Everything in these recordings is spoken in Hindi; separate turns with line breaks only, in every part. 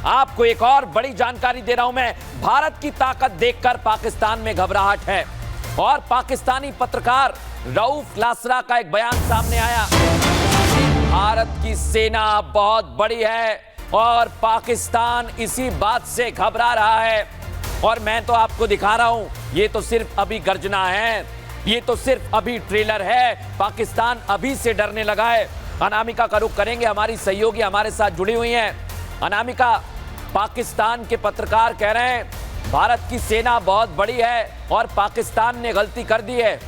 आपको एक और बड़ी जानकारी दे रहा हूं मैं। भारत की ताकत देखकर पाकिस्तान में घबराहट है और पाकिस्तानी पत्रकार रऊफ लासरा का एक बयान सामने आया। भारत की सेना बहुत बड़ी है और पाकिस्तान इसी बात से घबरा रहा है। और मैं तो आपको दिखा रहा हूं, ये तो सिर्फ अभी गर्जना है, ये तो सिर्फ अभी ट्रेलर है। पाकिस्तान अभी से डरने लगा है। अनामिका का रुख करेंगे, हमारी सहयोगी हमारे साथ जुड़ी हुई हैं। अनामिका, पाकिस्तान के पत्रकार कह रहे हैं भारत की सेना बहुत बड़ी है और पाकिस्तान ने गलती कर दी है।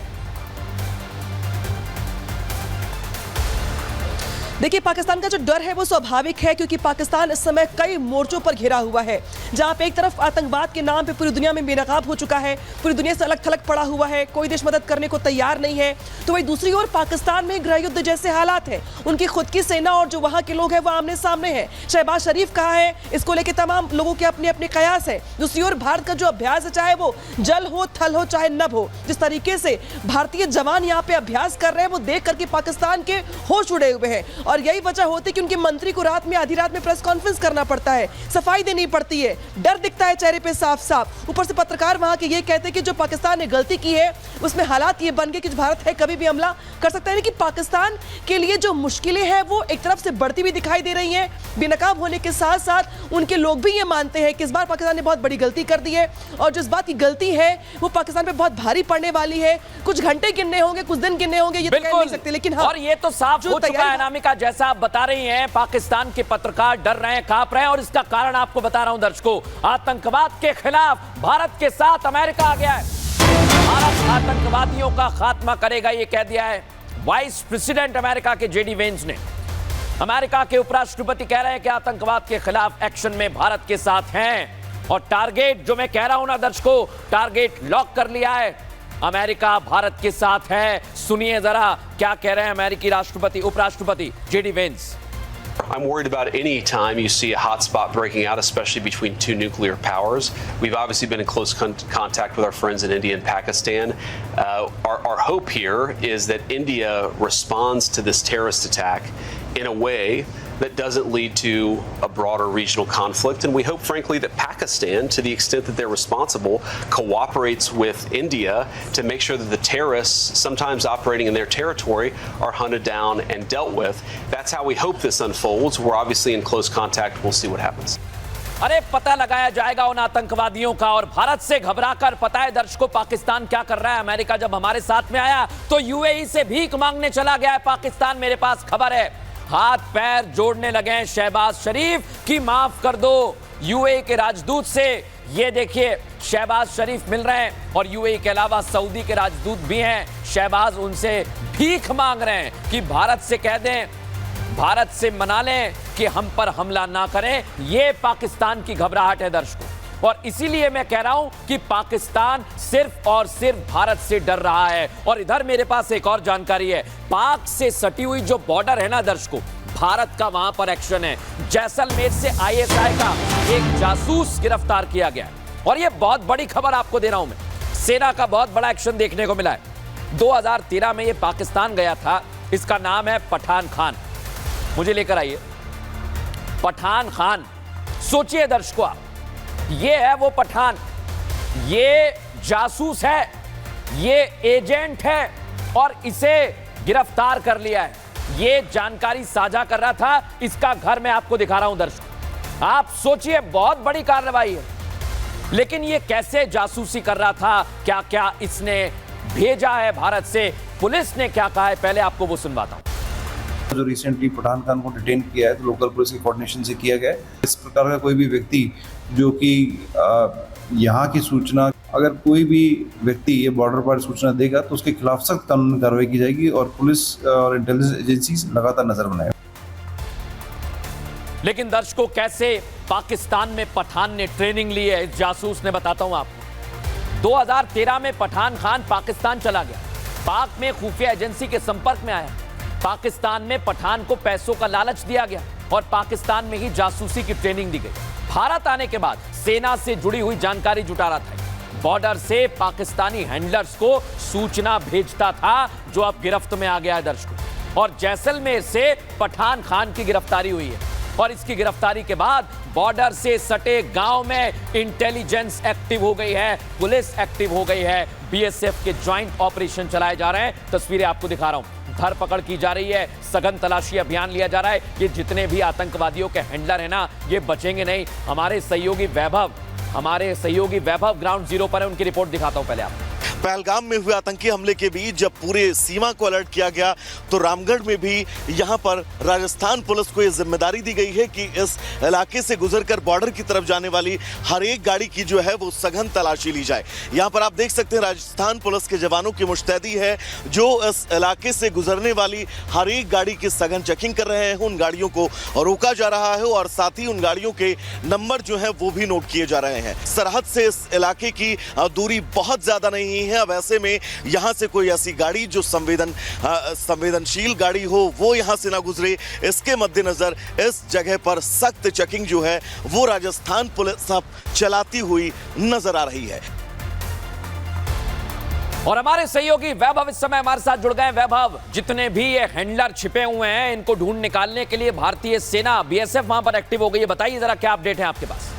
देखिए, पाकिस्तान का जो डर है वो स्वाभाविक है, क्योंकि पाकिस्तान इस समय कई मोर्चों पर घिरा हुआ है, जहां पे एक तरफ आतंकवाद के नाम पे पूरी दुनिया में बेनकाब हो चुका है, पूरी दुनिया से अलग थलग पड़ा हुआ है, कोई देश मदद करने को तैयार नहीं है। तो वही दूसरी ओर पाकिस्तान में गृह युद्ध जैसे हालात हैं, उनकी खुद की सेना और जो वहां के लोग हैं वो आमने सामने हैं। शहबाज शरीफ कहा है, इसको लेकर तमाम लोगों के अपने अपने कयास है। दूसरी ओर भारत का जो अभ्यास है, चाहे वो जल हो, थल हो, चाहे नभ हो, जिस तरीके से भारतीय जवान यहाँ पे अभ्यास कर रहे हैं वो देख करके पाकिस्तान के होश उड़े हुए हैं। और यही वजह होती है कि उनके मंत्री को रात में आधी रात में प्रेस कॉन्फ्रेंस करना पड़ता है, सफाई देनी पड़ती है, डर दिखता है चेहरे पे साफ साफ। ऊपर से पत्रकार वहां के ये कहते हैं कि जो पाकिस्तान ने गलती की है उसमें हालात ये बन गए कि भारत है कभी भी हमला कर सकता है। कि पाकिस्तान के लिए जो मुश्किलें हैं वो एक तरफ से बढ़ती हुई दिखाई दे रही हैं। बेनकाब होने के साथ साथ उनके लोग भी ये मानते हैं कि इस बार पाकिस्तान ने बहुत बड़ी गलती कर दी है और जो इस बात की गलती है वो पाकिस्तान पे बहुत भारी पड़ने वाली है। कुछ घंटे गिनने होंगे, कुछ दिन गिनने होंगे, ये तो कह नहीं सकते, लेकिन हाँ,
और ये तो साफ हो चुका है अनामिका, जैसा आप बता रही हैं, पाकिस्तान के पत्रकार डर रहे हैं, कांप रहे हैं। और इसका कारण आपको बता रहा हूं दर्शकों, आतंकवाद के खिलाफ भारत के साथ अमेरिका आ गया है। भारत आतंकवादियों का खात्मा करेगा, ये कह दिया है वाइस प्रेसिडेंट अमेरिका के जेडी वेंस ने। अमेरिका के उपराष्ट्रपति कह रहे हैं कि आतंकवाद के खिलाफ एक्शन में भारत के साथ हैं और टारगेट, जो मैं कह रहा हूं ना दर्शकों, टारगेट लॉक कर लिया है। अमेरिका भारत के साथ है। सुनिए जरा क्या कह रहे हैं अमेरिकी राष्ट्रपति उपराष्ट्रपति JD Vance.
I'm worried about any time you see a hotspot breaking out, especially between two nuclear powers. We've obviously been in close contact with our friends in India and Pakistan. Our hope here is that India responds to this terrorist attack in a way that doesn't lead to a broader regional conflict. And we hope, frankly, that Pakistan, to the extent that they're responsible, cooperates with India to make sure that the terrorists, sometimes operating in their territory, are hunted down and dealt with. That's how we hope this unfolds. We're obviously in close contact. We'll see what happens.
अरे पता लगाया जाएगा उन आतंकवादियों का। और भारत से घबराकर, पता है दर्शकों पाकिस्तान क्या कर रहा है? अमेरिका जब हमारे साथ में आया तो यूएई से भीख मांगने चला गया है पाकिस्तान। मेरे पास खबर है, हाथ पैर जोड़ने लगे हैं शहबाज शरीफ की माफ कर दो। यूएई के राजदूत से ये देखिए शहबाज शरीफ मिल रहे हैं और यूएई के अलावा सऊदी के राजदूत भी हैं। शहबाज उनसे भीख मांग रहे हैं कि भारत से कह दें, भारत से मना लें कि हम पर हमला ना करें। ये पाकिस्तान की घबराहट है दर्शकों, और इसीलिए मैं कह रहा हूं कि पाकिस्तान सिर्फ और सिर्फ भारत से डर रहा है। और इधर मेरे पास एक और जानकारी है, पाक से सटी हुई जो बॉर्डर है ना दर्शकों, भारत का वहां पर एक्शन है। जैसलमेर से आईएसआई का एक जासूस गिरफ्तार किया गया है और यह बहुत बड़ी खबर आपको दे रहा हूं मैं। सेना का बहुत बड़ा एक्शन देखने को मिला है। 2013 में यह पाकिस्तान गया था। इसका नाम है पठान खान। मुझे लेकर आइए पठान खान। सोचिए दर्शकों आप, ये है वो पठान, ये जासूस है, ये एजेंट है और इसे गिरफ्तार कर लिया है। ये जानकारी साझा कर रहा था। इसका घर मैं आपको दिखा रहा हूं दर्शकों। आप सोचिए, बहुत बड़ी कार्रवाई है। लेकिन ये कैसे जासूसी कर रहा था, क्या क्या इसने भेजा है भारत से, पुलिस ने क्या कहा है, पहले आपको वो सुनवाता हूं।
जो रिसेंटली पठान खान को डिटेन किया है तो लोकल पुलिस के कोऑर्डिनेशन से किया गया है। इस प्रकार का कोई भी व्यक्ति जो कि यहाँ की सूचना, अगर कोई भी व्यक्ति ये बॉर्डर पर सूचना देगा तो उसके खिलाफ सख्त कानूनी कार्रवाई की जाएगी और पुलिस और इंटेलिजेंस एजेंसी लगातार नजर बनाएगा।
लेकिन दर्शकों, कैसे पाकिस्तान में पठान ने ट्रेनिंग ली है, इस जासूस ने, बताता हूं आपको। 2013 में पठान खान पाकिस्तान चला गया, पाक में खुफिया एजेंसी के संपर्क में आया। पाकिस्तान में पठान को पैसों का लालच दिया गया और पाकिस्तान में ही जासूसी की ट्रेनिंग दी गई। भारत आने के बाद सेना से जुड़ी हुई जानकारी जुटा रहा था। बॉर्डर से पाकिस्तानी हैंडलर्स को सूचना भेजता था, जो अब गिरफ्त में आ गया है दर्शकों। और जैसलमेर से पठान खान की गिरफ्तारी हुई है और इसकी गिरफ्तारी के बाद बॉर्डर से सटे गांव में इंटेलिजेंस एक्टिव हो गई है, पुलिस एक्टिव हो गई है, बीएसएफ के ज्वाइंट ऑपरेशन चलाए जा रहे हैं। तस्वीरें आपको दिखा रहा हूं, धरपकड़ की जा रही है, सघन तलाशी अभियान लिया जा रहा है। ये जितने भी आतंकवादियों के हैंडलर हैं ना, ये बचेंगे नहीं। हमारे सहयोगी वैभव ग्राउंड जीरो पर है, उनकी रिपोर्ट दिखाता हूं पहले आपको।
पहलगाम में हुए आतंकी हमले के बीच जब पूरे सीमा को अलर्ट किया गया तो रामगढ़ में भी यहां पर राजस्थान पुलिस को यह जिम्मेदारी दी गई है कि इस इलाके से गुजरकर बॉर्डर की तरफ जाने वाली हर एक गाड़ी की जो है वो सघन तलाशी ली जाए। यहां पर आप देख सकते हैं राजस्थान पुलिस के जवानों की मुस्तैदी है जो इस इलाके से गुजरने वाली हर एक गाड़ी की सघन चेकिंग कर रहे हैं। उन गाड़ियों को रोका जा रहा है और साथ ही उन गाड़ियों के नंबर जो है वो भी नोट किए जा रहे हैं। सरहद से इस इलाके की दूरी बहुत ज्यादा नहीं है। अब ऐसे में यहां से कोई ऐसी गाड़ी जो संवेदनशील गाड़ी हो वो यहां से ना गुजरे, इसके मद्देनजर इस जगह पर सख्त चेकिंग जो है वो राजस्थान पुलिस अब चलाती हुई नजर आ रही है।
और हमारे सहयोगी वैभव इस समय हमारे साथ जुड़ गए। वैभव, जितने भी ये हैंडलर छिपे हुए हैं इनको ढूंढ निकालने के लिए भारतीय सेना बीएसएफ वहां पर एक्टिव हो गई है, बताइए जरा क्या अपडेट है आपके पास?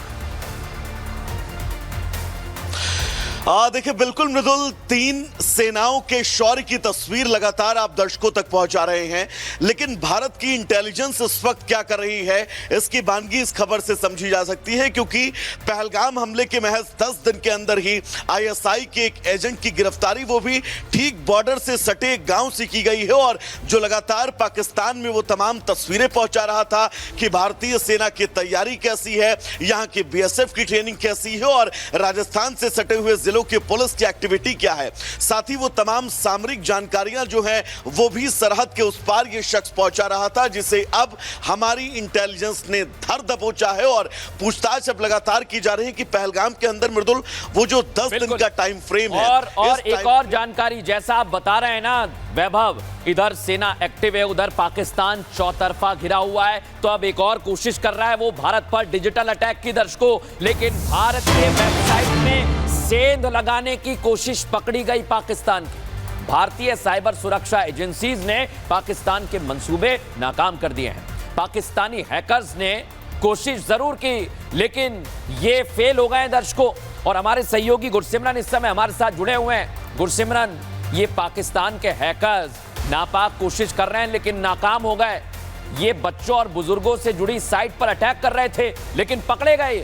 देखिए बिल्कुल मृदुल, तीन सेनाओं के शौर्य की तस्वीर लगातार आप दर्शकों तक पहुंचा रहे हैं, लेकिन भारत की इंटेलिजेंस इस वक्त क्या कर रही है इसकी बानगी इस खबर से समझी जा सकती है, क्योंकि पहलगाम हमले के महज 10 दिन के अंदर ही आईएसआई के एक एजेंट की गिरफ्तारी, वो भी ठीक बॉर्डर से सटे गांव से की गई है। और जो लगातार पाकिस्तान में वो तमाम तस्वीरें पहुंचा रहा था कि भारतीय सेना की तैयारी कैसी है, यहाँ की बीएसएफ की ट्रेनिंग कैसी है और राजस्थान से सटे हुए जिलों की पुलिस की एक्टिविटी क्या है, साथ ही वो तमाम सामरिक जानकारियां जो हैं वो भी सरहद के उस पार ये शख्स पहुंचा रहा था, जिसे अब हमारी इंटेलिजेंस ने धर दबोचा है। और पूछताछ अब लगातार की जा रही है कि पहलगाम के अंदर मृदुल वो जो 10 दिन का टाइम फ्रेम है।
और एक और जानकारी, जैसा आप बता रहे हैं ना वैभव, इधर सेना एक्टिव है, उधर पाकिस्तान चौतरफा घिरा हुआ है, तो अब एक और कोशिश कर रहा है वो भारत पर डिजिटल अटैक की दर्शकों। लेकिन भारत के वेबसाइट में सेंध लगाने की कोशिश पकड़ी गई पाकिस्तान की। भारतीय साइबर सुरक्षा एजेंसीज ने पाकिस्तान के मंसूबे नाकाम कर दिए हैं। पाकिस्तानी हैकर्स ने कोशिश जरूर की लेकिन ये फेल हो गए दर्शकों। और हमारे सहयोगी गुरसिमरन इस समय हमारे साथ जुड़े हुए हैं। गुरसिमरन, ये पाकिस्तान के हैकर्स नापाक कोशिश कर रहे हैं लेकिन नाकाम हो गए। ये बच्चों और बुजुर्गों से जुड़ी साइट पर अटैक कर रहे थे लेकिन पकड़े गए।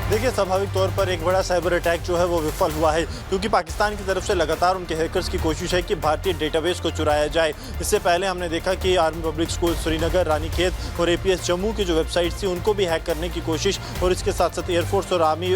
देखिए, स्वाभाविक तौर पर एक बड़ा साइबर अटैक जो है वो विफल हुआ है, क्योंकि पाकिस्तान की तरफ से लगातार उनके हैकर्स की कोशिश है कि भारतीय डेटाबेस को चुराया जाए। इससे पहले हमने देखा कि army public school Srinagar, Ranikhet और एपीएस जम्मू की जो वेबसाइट थी उनको भी हैक करने की कोशिश, और इसके साथ साथ एयरफोर्स और आर्मी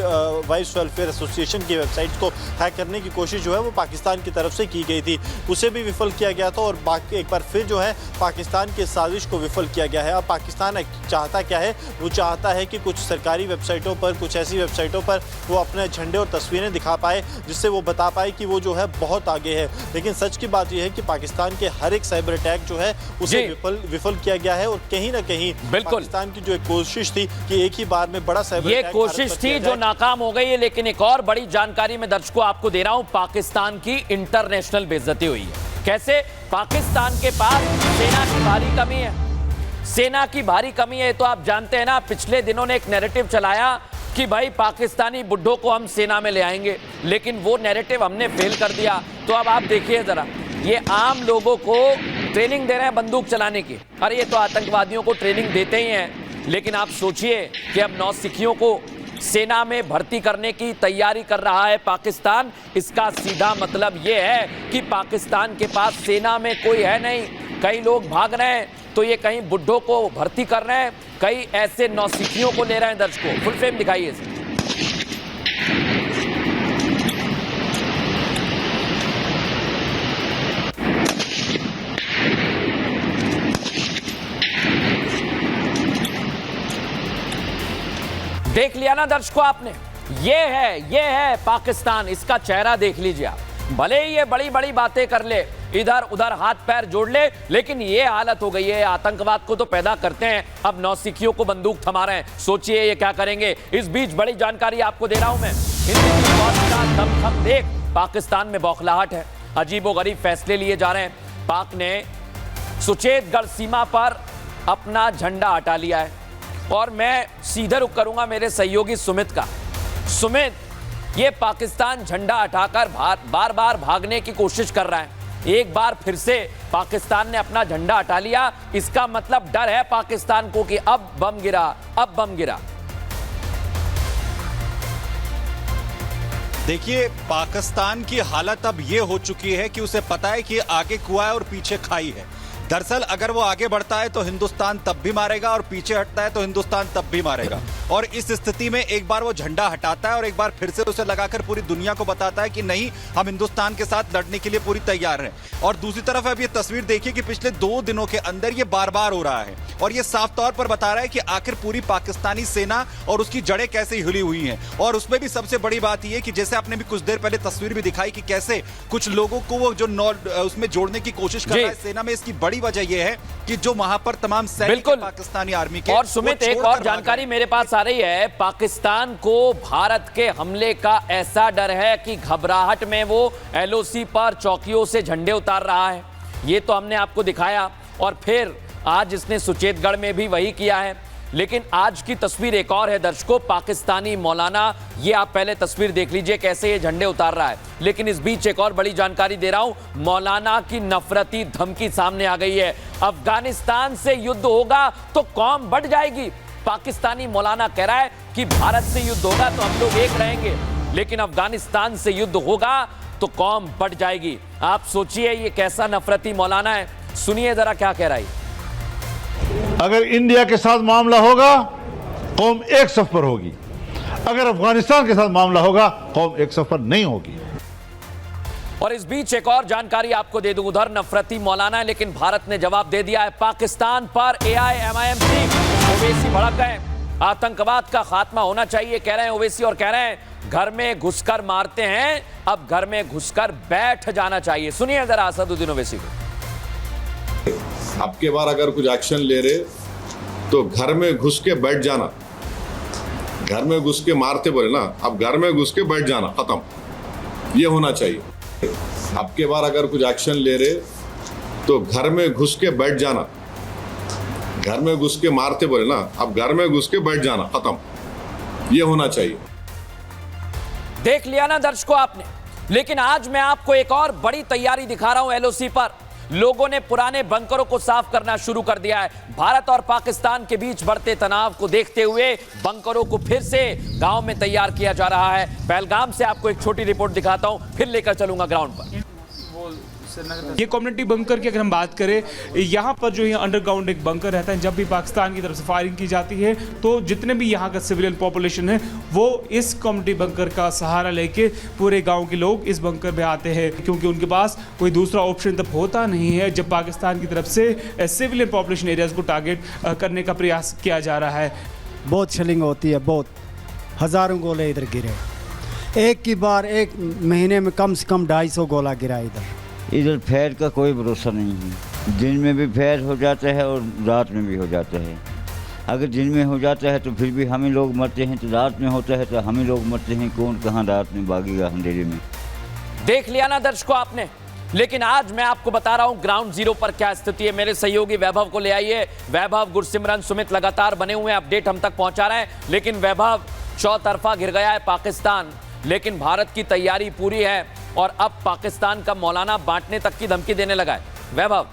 वाइफ्स वेलफेयर एसोसिएशन की वेबसाइट्स को हैक करने की कोशिश जो है वो पाकिस्तान की तरफ से की गई थी, उसे भी विफल किया गया था। और बाकी एक बार फिर जो है पाकिस्तान की साजिश को विफल किया गया है। अब पाकिस्तान चाहता क्या है, वो चाहता है कि कुछ सरकारी वेबसाइटों पर, कुछ ऐसी वेबसाइटों पर वो अपने झंडे और तस्वीरें दिखा पाए जिससे वो बता पाए कि वो जो है बहुत आगे है। लेकिन सच की बात यह है कि पाकिस्तान के हर एक साइबर अटैक जो है उसे विफल किया गया है। और कहीं ना कहीं पाकिस्तान की जो एक कोशिश थी कि एक ही बार में बड़ा साइबर
ये कोशिश थी जो नाकाम हो गई है। लेकिन एक और बड़ी जानकारी मैं दर्शकों आपको दे रहा हूं, पाकिस्तान की इंटरनेशनल बेइज्जती हुई है। कैसे? पाकिस्तान के पास सेना की भारी कमी है। सेना की भारी कमी है तो आप जानते हैं ना, पिछले दिनों ने एक नैरेटिव चलाया कि भाई पाकिस्तानी बुड्ढों को हम सेना में ले आएंगे, लेकिन वो नैरेटिव हमने फेल कर दिया। तो अब आप देखिए जरा, ये आम लोगों को ट्रेनिंग दे रहे हैं बंदूक चलाने की। अरे ये तो आतंकवादियों को ट्रेनिंग देते ही हैं, लेकिन आप सोचिए कि अब नौसिखियों को सेना में भर्ती करने की तैयारी कर रहा है पाकिस्तान। इसका सीधा मतलब ये है कि पाकिस्तान के पास सेना में कोई है नहीं, कई लोग भाग रहे हैं, तो ये कहीं बुड्ढों को भर्ती कर रहे हैं, कई ऐसे नौसिखियों को ले रहे हैं। दर्शकों फुल फ्रेम दिखाइए इसे। देख लिया ना दर्शकों आपने, ये है पाकिस्तान। इसका चेहरा देख लीजिए आप। भले ही ये बड़ी बड़ी बातें कर ले, इधर उधर हाथ पैर जोड़ ले, लेकिन ये हालत हो गई है। आतंकवाद को तो पैदा करते हैं, अब नौसिखियों को बंदूक थमा रहे हैं। सोचिए ये क्या करेंगे। इस बीच बड़ी जानकारी आपको दे रहा हूं मैं। हिंदी की फौज का दमखम देख, पाकिस्तान में बौखलाहट है, अजीबोगरीब फैसले लिए जा रहे हैं। पाक ने सुचेतगढ़ सीमा पर अपना झंडा हटा लिया है। और मैं सीधा रुख करूंगा मेरे सहयोगी सुमित का। सुमित, ये पाकिस्तान झंडा हटाकर बार बार भागने की कोशिश कर रहा है। एक बार फिर से पाकिस्तान ने अपना झंडा हटा लिया, इसका मतलब डर है पाकिस्तान को कि अब बम गिरा, अब बम गिरा।
देखिए, पाकिस्तान की हालत अब ये हो चुकी है कि उसे पता है कि आगे कुआं है और पीछे खाई है। दरअसल अगर वो आगे बढ़ता है तो हिंदुस्तान तब भी मारेगा और पीछे हटता है तो हिंदुस्तान तब भी मारेगा। और इस स्थिति में एक बार वो झंडा हटाता है और एक बार फिर से उसे लगाकर पूरी दुनिया को बताता है कि नहीं, हम हिंदुस्तान के साथ लड़ने के लिए पूरी तैयार हैं। और दूसरी तरफ अब ये तस्वीर देखिए कि पिछले 2 दिनों के अंदर ये बार बार हो रहा है और ये साफ तौर पर बता रहा है कि आखिर पूरी पाकिस्तानी सेना और उसकी जड़ें कैसे हिली हुई हैं। और उसमें भी सबसे बड़ी बात ये कि जैसे आपने भी कुछ देर पहले तस्वीर भी दिखाई कि कैसे कुछ लोगों को वो जो उसमें जोड़ने की कोशिश कर रहा है सेना में। इसकी बड़ी वजह यह है कि जो वहां पर तमाम सैनिक पाकिस्तानी आर्मी के।
और सुमित, एक और जानकारी मेरे पास आ रही है, पाकिस्तान को भारत के हमले का ऐसा डर है कि घबराहट में वो एलओसी पर चौकियों से झंडे उतार रहा है। ये तो हमने आपको दिखाया और फिर आज इसने सुचेतगढ़ में भी वही किया है। लेकिन आज की तस्वीर एक और है दर्शकों। पाकिस्तानी मौलाना, ये आप पहले तस्वीर देख लीजिए कैसे ये झंडे उतार रहा है। लेकिन इस बीच एक और बड़ी जानकारी दे रहा हूं, मौलाना की नफरती धमकी सामने आ गई है। अफगानिस्तान से युद्ध होगा तो कौम बढ़ जाएगी। पाकिस्तानी मौलाना कह रहा है कि भारत से युद्ध होगा तो हम लोग एक रहेंगे, लेकिन अफगानिस्तान से युद्ध होगा तो कौम बढ़ जाएगी। आप सोचिए ये कैसा नफरती मौलाना है। सुनिए जरा क्या कह रहा है।
अगर इंडिया के साथ मामला होगा कौम एक सफ पर होगी, अगर अफगानिस्तान के साथ मामला होगा कौम एक सफ पर नहीं होगी।
और इस बीच एक और जानकारी आपको दे दूं, उधर नफरती मौलाना है लेकिन भारत ने जवाब दे दिया है पाकिस्तान पर। AIMIM चीफ ओवैसी भड़क गए। आतंकवाद का खात्मा होना चाहिए कह रहे हैं ओवैसी और कह रहे हैं घर में घुसकर मारते हैं, अब घर में घुसकर बैठ जाना चाहिए। सुनिए जरा असदुद्दीन ओवैसी को।
अब के बार अगर कुछ एक्शन ले रहे तो घर में घुस के बैठ जाना, घर में घुस के मारते बोले ना, अब घर में घुस के बैठ जाना, खत्म, ये होना चाहिए। अब के बार अगर कुछ एक्शन ले रहे तो घर में घुस के बैठ जाना, घर में घुस के मारते बोले ना, अब घर में घुस के बैठ जाना, खत्म, ये होना चाहिए।
देख लिया ना दर्शकों आपने। लेकिन आज मैं आपको एक और बड़ी तैयारी दिखा रहा हूं एलओसी पर। लोगों ने पुराने बंकरों को साफ करना शुरू कर दिया है। भारत और पाकिस्तान के बीच बढ़ते तनाव को देखते हुए बंकरों को फिर से गांव में तैयार किया जा रहा है। पहलगाम से आपको एक छोटी रिपोर्ट दिखाता हूं, फिर लेकर चलूंगा ग्राउंड पर।
ये कम्युनिटी बंकर की अगर हम बात करें, यहाँ पर जो ये अंडरग्राउंड एक बंकर रहता है, जब भी पाकिस्तान की तरफ से फायरिंग की जाती है तो जितने भी यहाँ का सिविलियन पॉपुलेशन है वो इस कम्युनिटी बंकर का सहारा लेके पूरे गांव के लोग इस बंकर में आते हैं, क्योंकि उनके पास कोई दूसरा ऑप्शन तब होता नहीं है जब पाकिस्तान की तरफ से सिविलियन पॉपुलेशन एरियाज को टारगेट करने का प्रयास किया जा रहा है।
बहुत शेलिंग होती है, बहुत हज़ारों गोले इधर गिरे। एक की बार एक महीने में कम से कम 250 गोला गिरा इधर
फैर का कोई भरोसा नहीं है। दिन में भी फैर हो जाता है और रात में भी हो जाता है। अगर दिन में हो जाता है तो फिर भी हम ही लोग मरते हैं, तो रात में होता है तो हम ही लोग मरते हैं। कौन कहाँ रात में भागेगा अंधेरे में।
देख लिया ना दर्शकों आपने। लेकिन आज मैं आपको बता रहा हूं ग्राउंड जीरो पर क्या स्थिति है। मेरे सहयोगी वैभव को ले आइए। वैभव, गुरसिमरन, सुमित लगातार बने हुए हैं, अपडेट हम तक पहुंचा रहे हैं। लेकिन वैभव, चौतरफा घिर गया है पाकिस्तान, लेकिन भारत की तैयारी पूरी है और अब पाकिस्तान का मौलाना बांटने तक की धमकी देने लगा है। वैभव,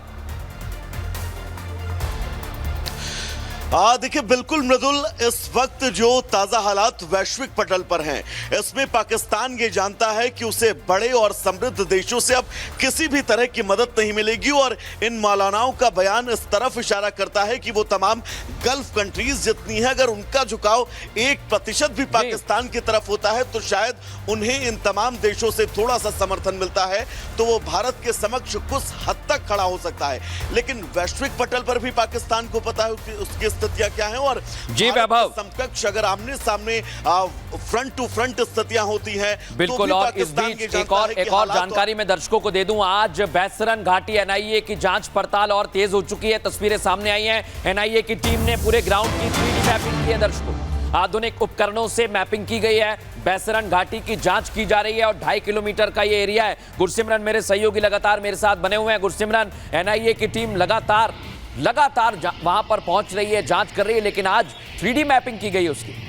देखिए बिल्कुल मृदुल, इस वक्त जो ताजा हालात वैश्विक पटल पर हैं, इसमें पाकिस्तान ये जानता है कि उसे बड़े और समृद्ध देशों से अब किसी भी तरह की मदद नहीं मिलेगी। और इन मौलानाओं का बयान इस तरफ इशारा करता है कि वो तमाम गल्फ कंट्रीज जितनी है, अगर उनका झुकाव 1% भी पाकिस्तान की तरफ होता है तो शायद उन्हें इन तमाम देशों से थोड़ा सा समर्थन मिलता है तो वो भारत के समक्ष कुछ हद तक खड़ा हो सकता है। लेकिन वैश्विक पटल पर भी पाकिस्तान को पता है कि उसकी स्थितियां क्या हैं और
जी वैभव,
समकक्ष अगर आमने सामने फ्रंट टू फ्रंट स्थितियां होती हैं
बिल्कुल। और इस बीच एक और जानकारी मैं दर्शकों को दे दूं, आज बैसरन घाटी एनआईए की जांच पड़ताल और तेज हो चुकी है। तस्वीरें सामने आई हैं। एनआईए की टीम ने पूरे ग्राउंड की 3D मैपिंग की है दर्शकों। आधुनिक उपकरणों से मैपिंग की गई है। बैसरन घाटी की जांच की जा रही है और 2.5 किलोमीटर का ये एरिया है। गुरसिमरन, मेरे सहयोगी लगातार मेरे साथ बने हुए हैं। गुरसिमरन, एनआईए की टीम लगातार लगातार वहां पर पहुंच रही है, जांच कर रही है, लेकिन आज 3D मैपिंग की गई उसकी।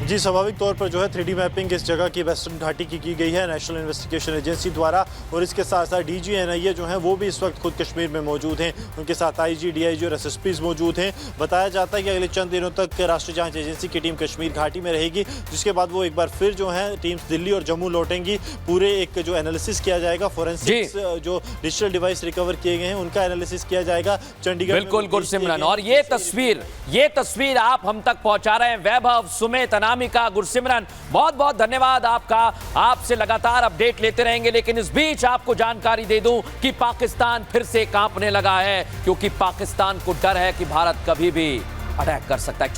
जी, स्वाभाविक तौर पर जो है 3D मैपिंग इस जगह की वेस्टर्न घाटी की गई है नेशनल इन्वेस्टिगेशन एजेंसी द्वारा, और इसके साथ साथ DG NIA जो हैं वो भी इस वक्त खुद कश्मीर में मौजूद हैं। उनके साथ IG, DIG और SSPs मौजूद हैं। बताया जाता है कि अगले चंद दिनों तक राष्ट्रीय जांच एजेंसी की टीम कश्मीर घाटी में रहेगी, जिसके बाद वो एक बार फिर जो है टीम्स दिल्ली और जम्मू लौटेंगी। पूरे एक जो एनालिसिस किया जाएगा, फोरेंसिक्स जो डिजिटल डिवाइस रिकवर किए गए हैं उनका एनालिसिस किया जाएगा चंडीगढ़।
बिल्कुल गुरसिमरन, और ये तस्वीर आप हम तक पहुंचा रहे हैं। वैभव, सुमित, अनामिका, गुरसिमरन, बहुत बहुत धन्यवाद आपका। आपसे लगातार अपडेट लेते रहेंगे, लेकिन इस बीच आपको जानकारी दे दूं कि पाकिस्तान फिर से कांपने लगा है, क्योंकि पाकिस्तान को डर है कि भारत कभी भी अटैक कर सकता है।